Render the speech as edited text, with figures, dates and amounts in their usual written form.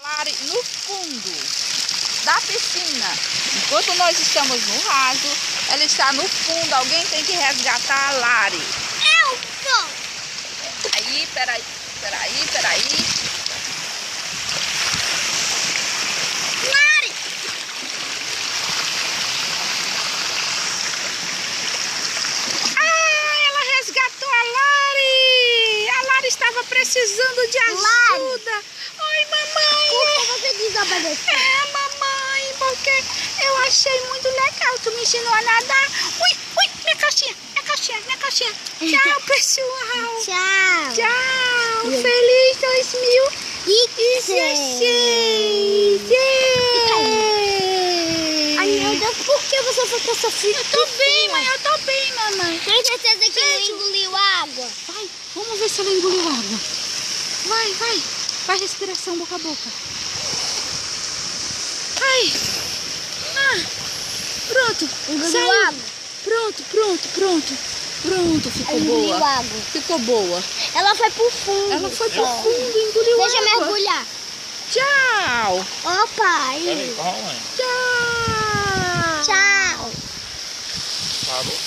Lari no fundo da piscina. Enquanto nós estamos no raso, ela está no fundo. Alguém tem que resgatar a Lari. Eu sou. Aí, peraí. Lari. Ah, ela resgatou a Lari. A Lari estava precisando de ajuda. Ai, mamãe. Por que você desobedeceu? Mamãe, porque eu achei muito legal. Tu me ensinou a nadar. Ui, minha caixinha. Tchau, pessoal. Tchau. Tchau. Feliz 2016. Ai, meu Deus, por que você ficou sofrendo? Eu tô bem, mamãe. Tem certeza que ela engoliu água? Vai, vamos ver se ela engoliu água. Vai. Faz respiração boca a boca. Ai. Pronto. Engoliu Saiu. água? Pronto, ficou Engoliu boa. água. Ficou boa. Ela foi pro fundo. Ela foi pro fundo, engoliu Deixa eu água. mergulhar. Tchau. Ó, pai. Tchau. Tchau. Parou.